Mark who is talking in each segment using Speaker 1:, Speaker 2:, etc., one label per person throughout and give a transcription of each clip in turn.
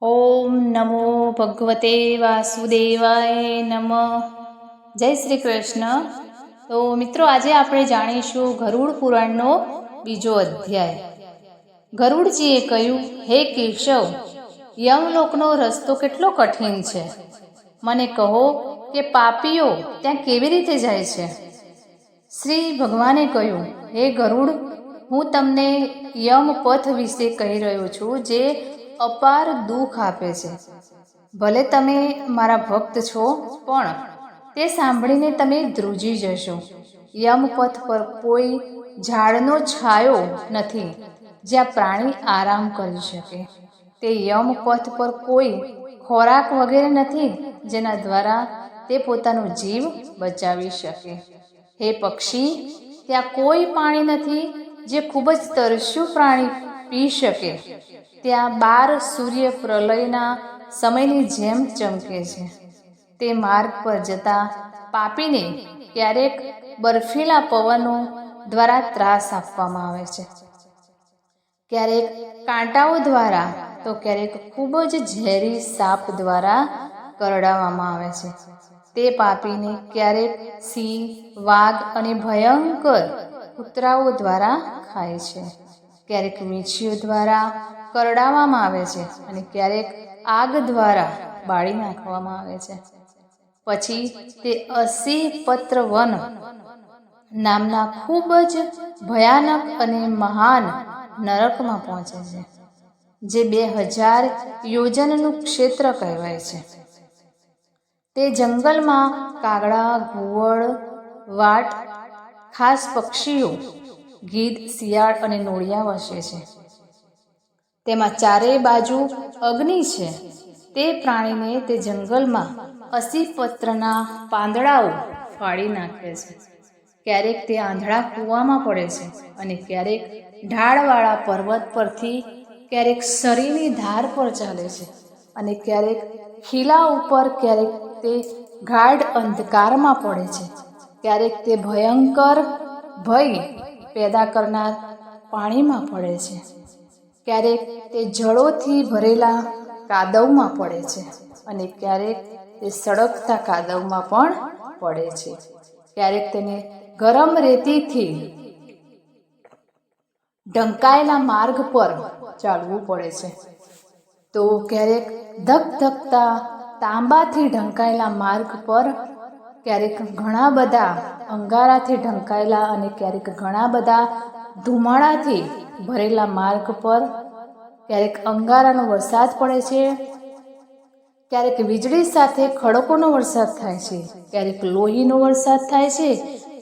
Speaker 1: ઓમ નમો ભગવતે વાસુદેવાય નમઃ. જય શ્રી કૃષ્ણ. તો મિત્રો, આજે આપણે જાણીશું ગરુડ પુરાણનો બીજો અધ્યાય. ગરુડજીએ કહ્યું, હે કેશવ, યમલોકનો રસ્તો કેટલો કઠિન છે. મને કહો કે પાપીઓ ત્યાં કેવી રીતે જાય છે. શ્રી ભગવાને કહ્યું, હે ગરુડ, હું તમને યમપથ વિશે કહી રહ્યો છું, જે અપાર દુઃખ આપે છે. ભલે તમે મારા ભક્ત છો, પણ તે સાંભળીને તમે ધ્રુજી જશો. યમપથ પર કોઈ ઝાડનો છાંયો નથી જ્યાં પ્રાણી આરામ કરી શકે. તે યમપથ પર કોઈ ખોરાક વગેરે નથી જેના દ્વારા તે પોતાનો જીવ બચાવી શકે. હે પક્ષી, ત્યાં કોઈ પાણી નથી જે ખૂબ જ તરસ્યું પ્રાણી પી શકે. ત્યાં 12 સૂર્ય પ્રલયના સમયની જેમ ચમકે છે. તે માર્ગ પર જતા પાપીને ક્યારેક બર્ફીલા પવનો દ્વારા ત્રાસ આપવામાં આવે છે, ક્યારેક કાંટાઓ દ્વારા, તો ક્યારેક ખૂબ જ ઝેરી સાપ દ્વારા કરડાવવામાં આવે છે. તે પાપીને ક્યારેક સિંહ, વાઘ અને ભયંકર કૂતરાઓ દ્વારા ખાય છે, ક્યારેક વીંછીઓ દ્વારા કરડાવવામાં આવે છે અને ક્યારેક આગ દ્વારા બાળી નાખવામાં આવે છે. પછી તે 80 પત્ર વન નામના ખૂબ જ ભયાનક અને મહાન નરકમાં પહોંચે છે, જે 2000 યોજનનું ક્ષેત્ર કહેવાય છે. તે જંગલમાં કાગડા, ઘુવડ, વાટ, ખાસ પક્ષીઓ, ગીધ, શિયાળ અને નોળિયા વસે છે. તેમાં ચારેય બાજુ અગ્નિ છે. તે પ્રાણીને તે જંગલમાં 80 પત્રના પાંદડાઓ ફાડી નાખે છે. ક્યારેક તે આંધળા કૂવામાં પડે છે અને ક્યારેક ઢાળવાળા પર્વત પરથી, ક્યારેક સરીની ધાર પર ચાલે છે અને ક્યારેક ખીલા ઉપર, ક્યારેક તે ગાઢ અંધકારમાં પડે છે, ક્યારેક તે ભયંકર ભય પેદા કરનાર પાણીમાં પડે છે, ક્યારેક તે જળોથી ભરેલા કાદવમાં પડે છે અને ક્યારેક તે સળગતા કાદવમાં પણ પડે છે. ક્યારેક તેને ગરમ રેતીથી ઢંકાયેલા માર્ગ પર ચાલવું પડે છે, તો ક્યારેક ધગધગતા તાંબાથી ઢંકાયેલા માર્ગ પર, ક્યારેક ઘણા બધા અંગારાથી ઢંકાયેલા અને ક્યારેક ઘણા બધા ધુમાડાથી ભરેલા માર્ગ પર, ક્યારેક અંગારાનો વરસાદ પડે છે, ક્યારેક વીજળી સાથે ખડકોનો વરસાદ થાય છે, ક્યારેક લોહીનો વરસાદ થાય છે,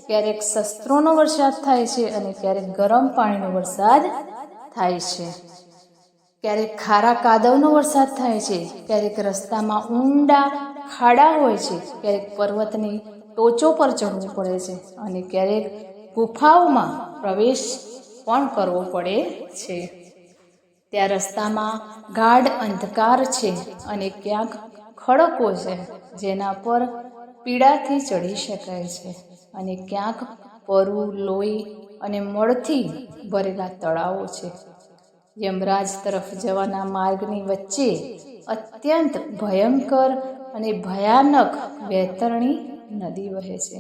Speaker 1: ક્યારેક શસ્ત્રોનો વરસાદ થાય છે અને ક્યારેક ગરમ પાણીનો વરસાદ થાય છે. ક્યારેક ખારા કાદવનો વરસાદ થાય છે, ક્યારેક રસ્તામાં ઊંડા ખાડા હોય છે, ક્યારેક પર્વતની ટોચો પર ચડવું પડે છે અને ક્યારેક ગુફાઓમાં પ્રવેશ પણ કરવો પડે છે. ત્યાં રસ્તામાં ગાઢ અંધકાર છે અને ક્યાંક ખડકો છે જેના પર પીડાથી ચડી શકાય છે અને ક્યાંક પરુ, લોહી અને મળથી ભરેલા તળાવો છે. યમરાજ તરફ જવાના માર્ગની વચ્ચે અત્યંત ભયંકર અને ભયાનક વૈતરણી નદી વહે છે.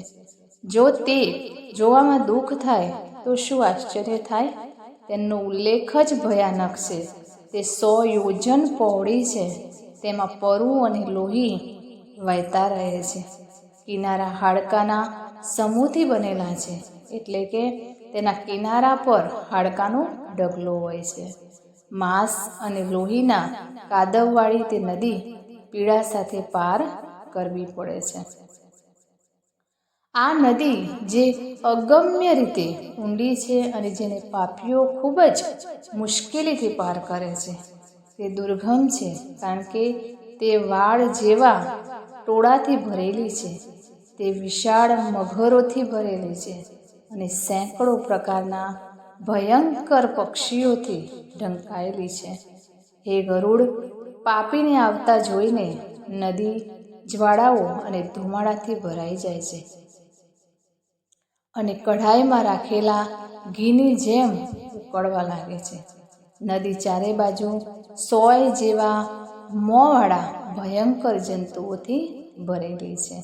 Speaker 1: જો તે જોવામાં દુઃખ થાય તો શું આશ્ચર્ય થાય. તેનો ઉલ્લેખ જ ભયાનક છે. તે 100 યોજન પહોળી છે. તેમાં પરુ અને લોહી વહેતા રહે છે. કિનારા હાડકાના સમૂહથી બનેલા છે, એટલે કે તેના કિનારા પર હાડકાનો ઢગલો હોય છે. માંસ અને લોહીના કાદવવાળી તે નદી પીડા સાથે પાર કરવી પડે છે. આ નદી જે અગમ્ય રીતે ઊંડી છે અને જેને પાપીઓ ખૂબ જ મુશ્કેલીથી પાર કરે છે. તે દુર્ગમ છે કારણ કે તે વાળ જેવા ટોળાથી ભરેલી છે. તે વિશાળ મગરોથી ભરેલી છે અને સેંકડો પ્રકારના ભયંકર પક્ષીઓથી ઢંકાયેલી છે. હે ગરુડ, પાપીને આવતા જોઈને નદી જ્વાળાઓ અને ધુમાડાથી ભરાઈ જાય છે અને કઢાઈમાં રાખેલા ઘીની જેમ ઉકળવા લાગે છે. નદી ચારે બાજુ 100 જેવા મોંવાળા ભયંકર જંતુઓથી ભરેલી છે.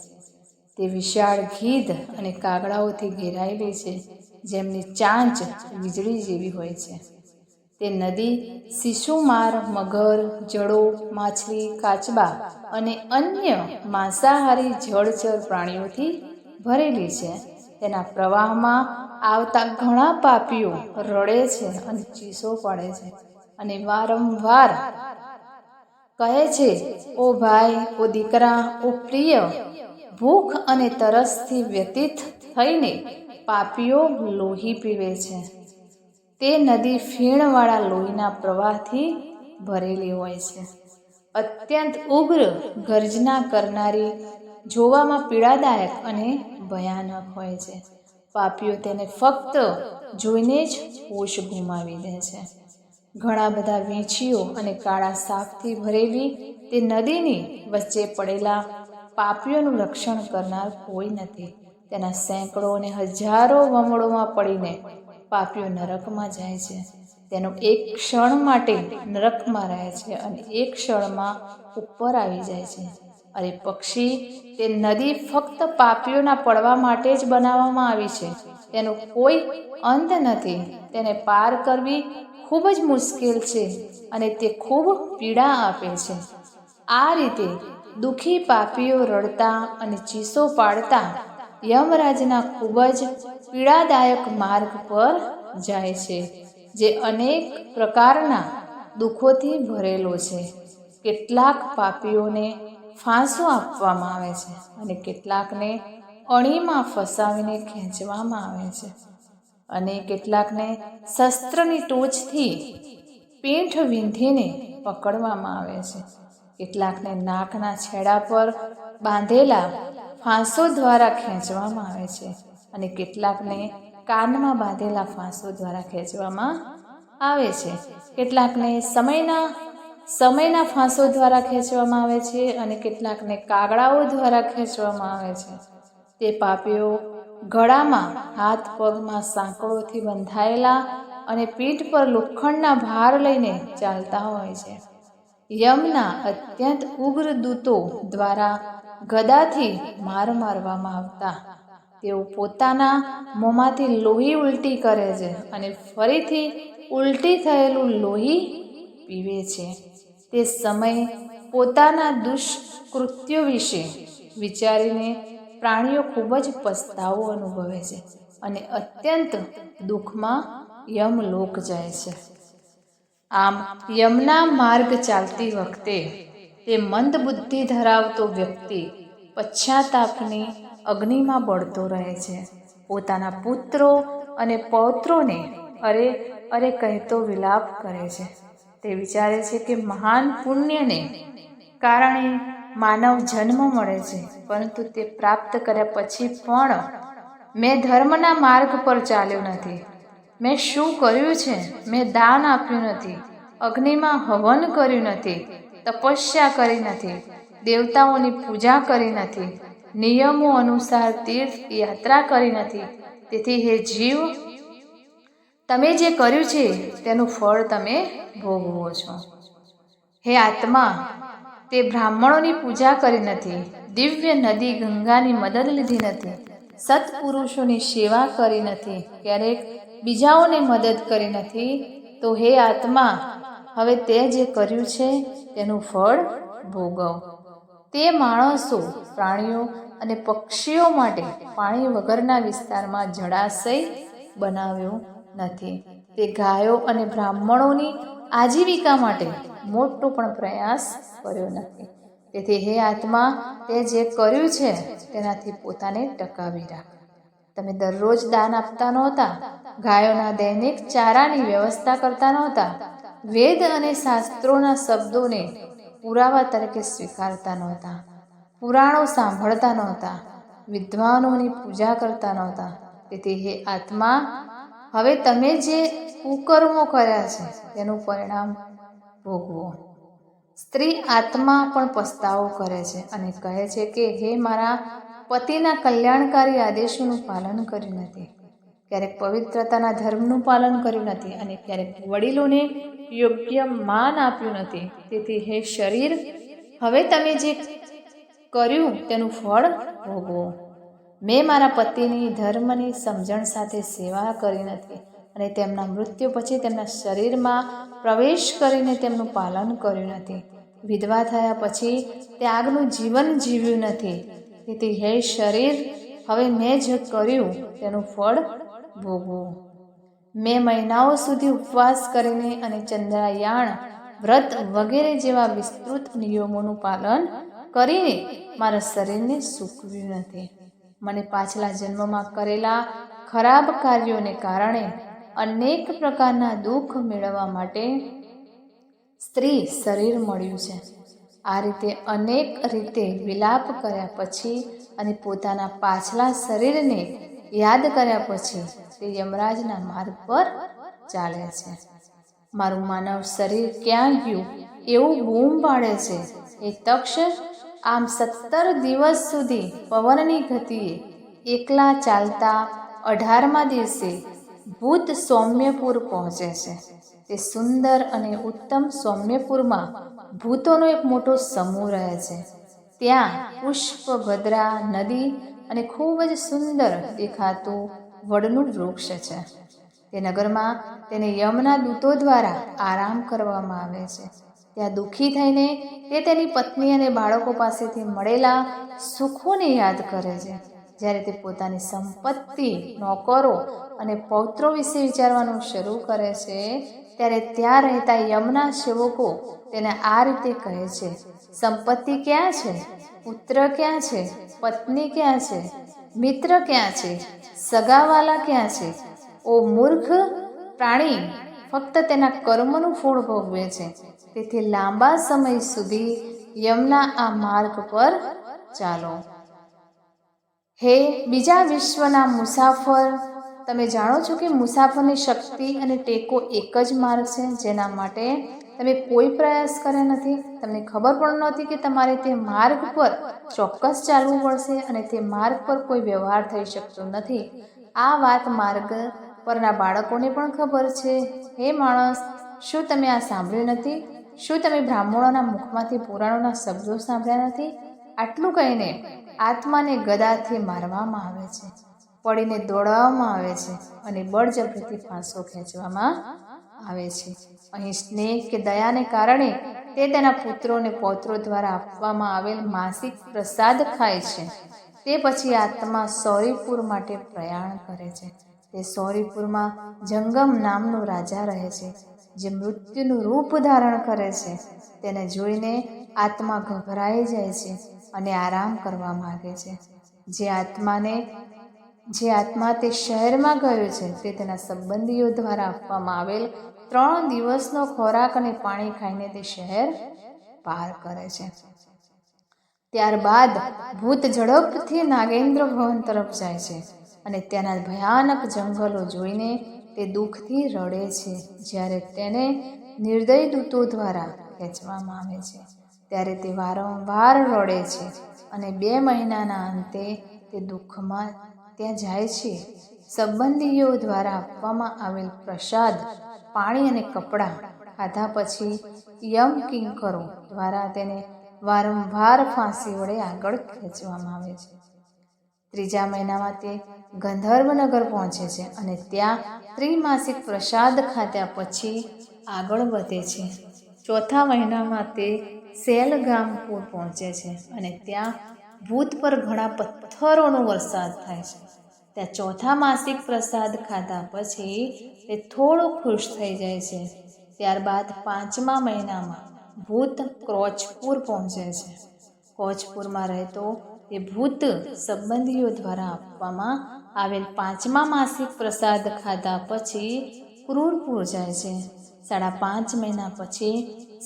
Speaker 1: તે વિશાળ ગીધ અને કાગડાઓથી ઘેરાયેલી છે, જેમની ચાંચ વીજળી જેવી હોય છે. તે નદી શિશુમાર, મગર, જડો, માછલી, કાચબા અને અન્ય માંસાહારી જળચર પ્રાણીઓથી ભરેલી છે. તેના પ્રવાહમાં આવતા ઘણા પાપીઓ રડે છે અને ચીસો પાડે છે અને વારંવાર કહે છે, ઓ ભાઈ, ઓ દીકરા, ઓ પ્રિય. ભૂખ અને તરસથી વ્યતીત થઈને પાપીઓ લોહી પીવે છે. તે નદી ફીણવાળા લોહીના પ્રવાહથી ભરેલી હોય છે. અત્યંત ઉગ્ર ગર્જના કરનારી, જોવામાં પીડાદાયક અને ભયાનક હોય છે. પાપીઓ તેને ફક્ત જોઈને જ હોશ ગુમાવી દે છે. ઘણા બધા વીંછીઓ અને કાળા સાપથી ભરેલી તે નદીની વચ્ચે પડેલા પાપીઓનું રક્ષણ કરનાર કોઈ નથી. તેના સેંકડો અને હજારો વમળોમાં પડીને પાપીઓ નરકમાં જાય છે. તેનો એક ક્ષણ માટે નરકમાં રહે છે અને એક ક્ષણમાં ઉપર આવી જાય છે. અરે પક્ષી, તે નદી ફક્ત પાપીઓના પડવા માટે જ બનાવવામાં આવી છે. તેનો કોઈ અંત નથી. તેને પાર કરવી ખૂબ જ મુશ્કેલ છે અને તે ખૂબ પીડા આપે છે. આ રીતે દુઃખી પાપીઓ રડતા અને ચીસો પાડતા યમરાજના ખૂબ જ પીડાદાયક માર્ગ પર જાય છે, જે અનેક પ્રકારના દુઃખોથી ભરેલો છે. કેટલાક પાપીઓને ફાંસો આપવામાં આવે છે અને કેટલાકને અણીમાં ફસાવીને ખેંચવામાં આવે છે અને કેટલાકને શસ્ત્રની ટોચથી પીઠ વીંધીને પકડવામાં આવે છે. કેટલાકને નાકના છેડા પર બાંધેલા ફાંસો દ્વારા ખેંચવામાં આવે છે અને કેટલાકને કાનમાં બાંધેલા ફાંસો દ્વારા ખેંચવામાં આવે છે. કેટલાકને સમયના ફાંસો દ્વારા ખેંચવામાં આવે છે અને કેટલાકને કાગડાઓ દ્વારા ખેંચવામાં આવે છે. તે પાપીઓ ગળામાં, હાથ પગમાં સાંકળોથી બંધાયેલા અને પીઠ પર લોખંડના ભાર લઈને ચાલતા હોય છે. યમના અત્યંત ઉગ્ર દૂતો દ્વારા ગદાથી માર મારવામાં આવતા તેઓ પોતાના મોંમાંથી લોહી ઉલટી કરે છે અને ફરીથી ઉલટી થયેલું લોહી પીવે છે. તે સમયે પોતાના દુષ્કૃત્યો વિશે વિચારીને પ્રાણીઓ ખૂબ જ પસ્તાવો અનુભવે છે અને અત્યંત દુઃખમાં યમલોક જાય છે. આમ યમના માર્ગ ચાલતી વખતે તે મંદ બુદ્ધિ ધરાવતો વ્યક્તિ પશ્ચાતાપની અગ્નિમાં બળતો રહે છે. પોતાના પુત્રો અને પૌત્રોને અરે અરે કહેતો વિલાપ કરે છે. તે વિચારે છે કે મહાન પુણ્યને કારણે માનવ જન્મ મળે છે, પરંતુ તે પ્રાપ્ત કર્યા પછી પણ મેં ધર્મના માર્ગ પર ચાલ્યો નથી. મેં શું કર્યું છે? મેં દાન આપ્યું નથી, અગ્નિમાં હવન કર્યું નથી, તપસ્યા કરી નથી, દેવતાઓની પૂજા કરી નથી, નિયમો અનુસાર તીર્થ યાત્રા કરી નથી. તેથી હે જીવ, તમે જે કર્યું છે તેનું ફળ તમે ભોગવો છો. હે આત્મા, તે બ્રાહ્મણોની પૂજા કરી નથી, દિવ્ય નદી ગંગાની મદદ લીધી નથી, સત્પુરુષોની સેવા કરી નથી, ક્યારેક બીજાઓને મદદ કરી નથી. તો હે આત્મા, હવે તે જે કર્યું છે તેનું ફળ ભોગવ. તે માણસો, પ્રાણીઓ અને પક્ષીઓ માટે પાણી વગરના વિસ્તારમાં જળાશય બનાવ્યો નથી. તે ગાયો અને બ્રાહ્મણોની આજીવિકા માટે મોટો પણ પ્રયાસ કર્યો નથી. તેથી હે આત્મા, તે જે કર્યું છે તેનાથી પોતાને ટકાવી રાખ. તમે દરરોજ દાન આપતા નહોતા, ગાયોના દૈનિક ચારાની વ્યવસ્થા કરતા નહોતા, વેદ અને શાસ્ત્રોના શબ્દોને પુરાવા તરીકે સ્વીકારતા નહોતા, પુરાણો સાંભળતા નહોતા, વિદ્વાનોની પૂજા કરતા નહોતા. તેથી હે આત્મા, હવે તમે જે કુકર્મો કર્યા છે તેનું પરિણામ ભોગવો. સ્ત્રી આત્મા પણ પસ્તાવો કરે છે અને કહે છે કે હે મારા પતિના કલ્યાણકારી આદેશોનું પાલન કર્યું નથી, ક્યારેક પવિત્રતાના ધર્મનું પાલન કર્યું નથી અને ક્યારેક વડીલોને યોગ્ય માન આપ્યું નથી. તેથી હે શરીર, હવે તમે જે કર્યું તેનું ફળ ભોગવો. મેં મારા પતિની ધર્મની સમજણ સાથે સેવા કરી નથી અને તેમના મૃત્યુ પછી તેમના શરીરમાં પ્રવેશ કરીને તેમનું પાલન કર્યું નથી. વિધવા થયા પછી ત્યાગનું જીવન જીવ્યું નથી. તેથી હે શરીર, હવે મેં જે કર્યું તેનું ફળ ભોગવું. મેં મહિનાઓ સુધી ઉપવાસ કરીને અને ચંદ્રાયાણ વ્રત વગેરે જેવા વિસ્તૃત નિયમોનું પાલન કરીને મારા શરીરને સૂકવ્યું નથી. મને પાછલા જન્મમાં કરેલા ખરાબ કાર્યોને કારણે અનેક પ્રકારના દુઃખ મેળવવા માટે સ્ત્રી શરીર મળ્યું છે. આ રીતે અનેક રીતે વિલાપ કર્યા પછી અને પોતાના પાછલા શરીરને યાદ કર્યા પછી તે યમરાજના માર્ગ પર ચાલે છે. મારું માનવ શરીર ક્યાં ગયું એવું બૂમ પાડે છે. એ તક્ષ આમ 17 દિવસ સુધી પવનની ગતિએ એકલા ચાલતા 18મા દિવસે ભૂત સૌમ્યપુર પહોંચે છે. તે સુંદર અને ઉત્તમ સૌમ્યપુરમાં ભૂતોનો એક મોટો સમૂહ રહે છે. ત્યાં પુષ્પભદ્રા નદી અને ખૂબ જ સુંદર દેખાતું વડનું વૃક્ષ છે. તે નગરમાં તેને યમના દૂતો દ્વારા આરામ કરવામાં આવે છે. ત્યાં દુઃખી થઈને તે તેની પત્ની અને બાળકો પાસેથી મળેલા સુખોને યાદ કરે છે. જ્યારે તે પોતાની સંપત્તિ, નોકરો અને પૌત્રો વિશે વિચારવાનું શરૂ કરે છે ત્યારે ત્યાં રહેતા યમના સેવકો તેને આ રીતે કહે છે: સંપત્તિ ક્યાં છે? પુત્ર ક્યાં છે? પત્ની ક્યાં છે? મિત્ર ક્યાં છે? સગાવાલા ક્યાં છે? ઓ મૂર્ખ પ્રાણી, ફક્ત તેના કર્મનું ફળ ભોગવે છે. તેથી લાંબા સમય સુધી યમના આ માર્ગ પર ચાલો. હે બીજા વિશ્વના મુસાફર, તમે જાણો છો કે મુસાફરની શક્તિ અને ટેકો એક જ માર્ગ છે, જેના માટે તમે કોઈ પ્રયાસ કર્યા નથી. તમને ખબર પણ નહોતી કે તમારે તે માર્ગ પર ચોક્કસ ચાલવું પડશે અને તે માર્ગ પર કોઈ વ્યવહાર થઈ શકતો નથી. આ વાત માર્ગ પરના બાળકોને પણ ખબર છે. હે માણસ, શું તમે આ સાંભળ્યું નથી? શું તમે બ્રાહ્મણોના મુખમાંથી પુરાણોના શબ્દો સાંભળ્યા નથી? આટલું કહીને આત્માને ગદાથી મારવામાં આવે છે, પડીને દોડાવવામાં આવે છે અને બળજબરીથી ફાંસો ખેંચવામાં આવે છે. અહીં સ્નેહ કે દયાને કારણે તે તેના પુત્રો અને પૌત્રો દ્વારા આપવામાં આવેલ માસિક પ્રસાદ ખાય છે. તે પછી આત્મા સૌરીપુર માટે પ્રયાણ કરે છે. તે સૌરીપુરમાં જંગમ નામનો રાજા રહે છે, જે મૃત્યુનું રૂપ ધારણ કરે છે. તેને જોઈને આત્મા ગભરાઈ જાય છે અને આરામ કરવા માંગે છે. જે આત્મા તે શહેરમાં ગયો છે તે તેના સંબંધીઓ દ્વારા આપવામાં આવેલ 3 દિવસનો ખોરાક અને પાણી ખાઈને તે શહેર પાર કરે છે. ત્યારબાદ ભૂત ઝડપથી નાગેન્દ્ર ભવન તરફ જાય છે અને ત્યાંના ભયાનક જંગલો જોઈને તે દુઃખથી રડે છે. જ્યારે તેને નિર્દય દૂતો દ્વારા ખેંચવામાં આવે છે ત્યારે તે વારંવાર રડે છે અને 2 મહિનાના અંતે તે દુઃખમાં ત્યાં જાય છે. સંબંધીઓ દ્વારા આપવામાં આવેલ પ્રસાદ, પાણી અને કપડાં ખાધા પછી યમ કિંકરો દ્વારા તેને વારંવાર ફાંસી વડે આગળ ખેંચવામાં આવે છે. 3જા મહિનામાં તે ગંધર્વનગર પહોંચે છે અને ત્યાં ત્રિમાસિક પ્રસાદ ખાધા પછી આગળ વધે છે. 4થા મહિનામાં તે શૈલગામપુર પહોંચે છે અને ત્યાં ભૂત પર ઘણા પથ્થરોનો વરસાદ થાય છે. ત્યાં 4થા માસિક પ્રસાદ ખાધા પછી તે થોડો ખુશ થઈ જાય છે. ત્યારબાદ 5મા મહિનામાં ભૂત ક્રોચપુર પહોંચે છે. કોચપુરમાં રહેતો તે ભૂત સંબંધીઓ દ્વારા આપવામાં આવેલ 5મા માસિક પ્રસાદ ખાધા પછી ક્રૂરપુર જાય છે. 5.5 મહિના પછી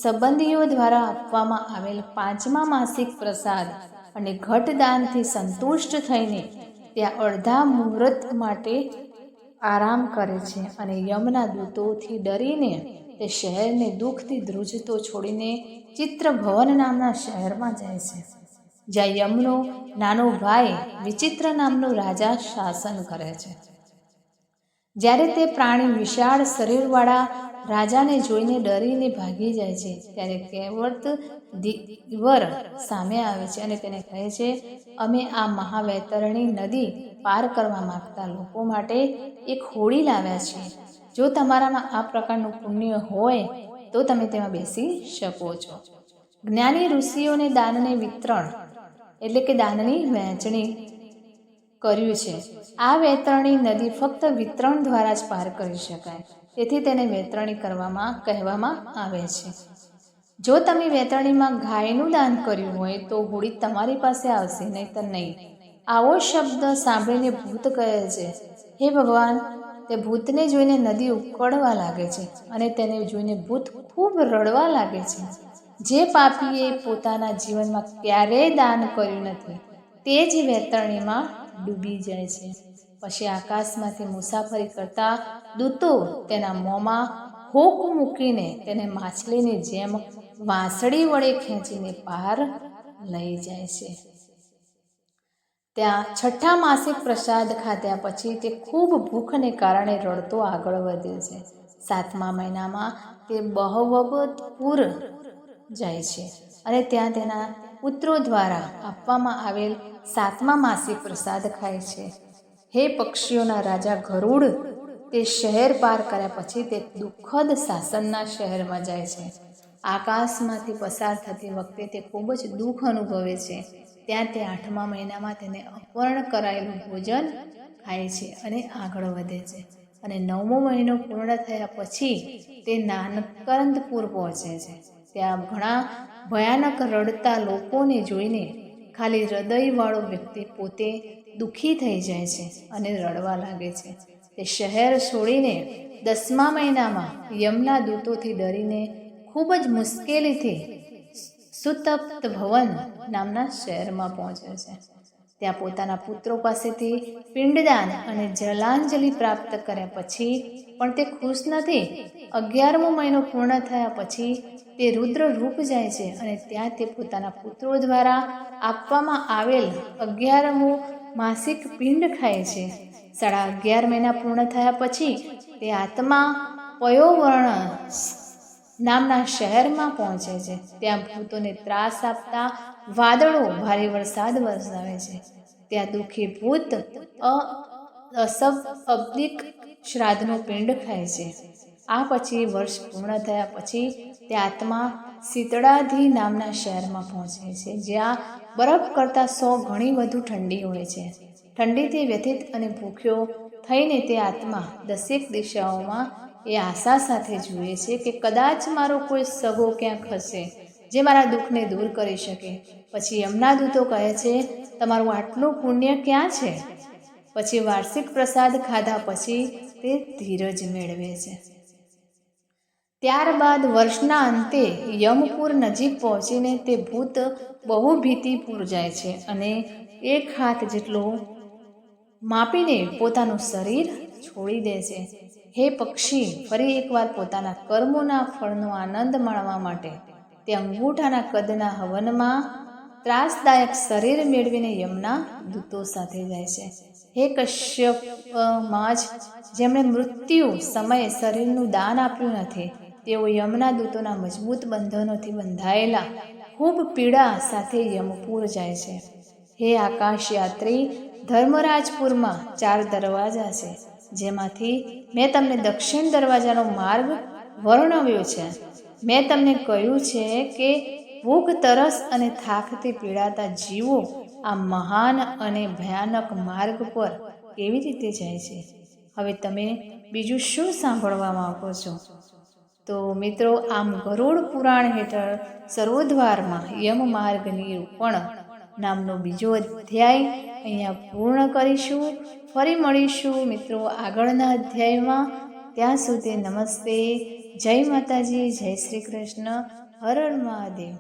Speaker 1: સંબંધીઓ દ્વારા આપવામાં આવેલ 5મા માસિક પ્રસાદ અને ઘટદાનથી સંતુષ્ટ થઈને ત્યાં અડધા મુહૂર્ત માટે આરામ કરે છે અને યમના દૂતોથી ડરીને તે શહેરને દુઃખથી ધ્રુજતો છોડીને ચિત્રભવન નામના શહેરમાં જાય છે, જ્યાં યમનો નાનો ભાઈ વિચિત્ર નામનો રાજા શાસન કરે છે. જ્યારે તે પ્રાણી વિશાળ શરીરવાળા રાજાને જોઈને ડરીને ભાગી જાય છે, ત્યારે કૈવર્ત ધીવર સામે આવે છે અને તેને કહે છે, અમે આ મહાવૈતરણી નદી પાર કરવા માંગતા લોકો માટે એક હોડી લાવ્યા છીએ. જો તમારામાં આ પ્રકારનું પુણ્ય હોય તો તમે તેમાં બેસી શકો છો. જ્ઞાની ઋષિઓને દાનને વિતરણ એટલે કે દાનની વહેંચણી કર્યું છે. આ વૈતરણી નદી ફક્ત વિતરણ દ્વારા જ પાર કરી શકાય, તેથી તેને વૈતરણી કહેવામાં આવે છે. જો તમે વૈતરણીમાં ગાયનું દાન કર્યું હોય તો હોડી તમારી પાસે આવશે, નહીંતર નહીં. આવો શબ્દ સાંભળીને ભૂત કહે છે, હે ભગવાન. તે ભૂતને જોઈને નદી ઉકળવા લાગે છે અને તેને જોઈને ભૂત ખૂબ રડવા લાગે છે. જે પાપીએ પોતાના જીવનમાં ક્યારેય દાન કર્યું નથી તે જ વૈતરણીમાં ડૂબી જાય છે. પછી આકાશમાંથી મુસાફરી કરતા દૂતો તેના મોંમાં હોક મૂકીને તેને માછલીની જેમ વાંસળી વડે ખેંચીને પાર લઈ જાય છે. ત્યાં 6ઠ્ઠા માસિક પ્રસાદ ખાધ્યા પછી તે ખૂબ ભૂખને કારણે રડતો આગળ વધે છે. 7મા મહિનામાં તે બહવબતપુર જાય છે અને ત્યાં તેના પુત્રો દ્વારા આપવામાં આવેલ 7મા માસિક પ્રસાદ ખાય છે. હે પક્ષીઓના રાજા ગરુડ, તે શહેર પાર કર્યા પછી તે દુઃખદ શાસનના શહેરમાં જાય છે. આકાશમાંથી પસાર થતી વખતે તે ખૂબ જ દુઃખ અનુભવે છે. ત્યાં તે 8મા મહિનામાં તેને અપહરણ કરાયેલું ભોજન ખાય છે અને આગળ વધે છે. અને 9મો મહિનો પૂર્ણ થયા પછી તે નાનકરંદપુર પહોંચે છે. ત્યાં ઘણા ભયાનક રડતા લોકોને જોઈને ખાલી હૃદયવાળો વ્યક્તિ પોતે દુઃખી થઈ જાય છે અને રડવા લાગે છે. તે શહેર છોડીને 10મા મહિનામાં યમના દૂતોથી ડરીને ખૂબ જ મુશ્કેલીથી સુતપ્ત ભવન નામના શહેરમાં પહોંચે છે. ત્યાં પોતાના પુત્રો પાસેથી પિંડદાન અને જલાંજલિ પ્રાપ્ત કર્યા પછી પણ તે ખુશ નથી. 11મો મહિનો પૂર્ણ થયા પછી તે રુદ્ર રૂપ જાય છે અને ત્યાં તે પોતાના પુત્રો દ્વારા આપવામાં આવેલ 11મું માસિક પિંડ ખાય છે. 11.5 મહિના પૂર્ણ થયા પછી તે આત્મા પયોવર્ણ નામના શહેરમાં પહોંચે છે. ત્યાં ભૂતોને ત્રાસ આપતા વાદળો ભારે વરસાદ વરસાવે છે. ત્યાં દુઃખી ભૂત અબ્લિક શ્રાદ્ધનું પિંડ ખાય છે. આ પછી વર્ષ પૂર્ણ થયા પછી તે આત્મા શીતળાધી નામના શહેરમાં પહોંચે છે, જ્યાં બરફ કરતાં 100 ગણી વધુ ઠંડી હોય છે. ઠંડીથી વ્યથિત અને ભૂખ્યો થઈને તે આત્મા 10 દિશાઓમાં એ આશા સાથે જુએ છે કે કદાચ મારો કોઈ સગો ક્યાંક હશે જે મારા દુઃખને દૂર કરી શકે. પછી યમના દૂતો કહે છે, તમારું આટલું પુણ્ય ક્યાં છે? પછી વાર્ષિક પ્રસાદ ખાધા પછી તે ધીરજ મેળવે છે. ત્યારબાદ વર્ષના અંતે યમપુર નજીક પહોંચીને તે ભૂત બહુ ભીતિપુર જાય છે અને 1 હાથ જેટલું માપીને પોતાનું શરીર છોડી દે છે. હે પક્ષી, ફરી એકવાર પોતાના કર્મોના ફળનો આનંદ માણવા માટે તે અંગૂઠાના કદના હવનમાં ત્રાસદાયક શરીર મેળવીને યમના દૂતો સાથે જાય છે. હે કશ્યપ માજ, જેમણે મૃત્યુ સમયે શરીરનું દાન આપ્યું નથી, તેઓ યમના દૂતોના મજબૂત બંધનોથી બંધાયેલા ખૂબ પીડા સાથે યમપુર જાય છે. હે આકાશયાત્રી, ધર્મરાજપુરમાં 4 દરવાજા છે, જેમાંથી મેં તમને દક્ષિણ દરવાજાનો માર્ગ વર્ણવ્યો છે. મેં તમને કહ્યું છે કે ભૂખ, તરસ અને થાકથી પીડાતા જીવો આ મહાન અને ભયાનક માર્ગ પર કેવી રીતે જાય છે. હવે તમે બીજું શું સાંભળવા માંગો છો? તો મિત્રો, આમ ગરુડ પુરાણ હેઠળ સર્વોદ્વારમાં યમ માર્ગ નિરૂપણ નામનો બીજો અધ્યાય અહીંયા પૂર્ણ કરીશું. ફરી મળીશું મિત્રો આગળના અધ્યાયમાં. ત્યાં સુધી નમસ્તે, જય માતાજી, જય શ્રી કૃષ્ણ, હર હર મહાદેવ.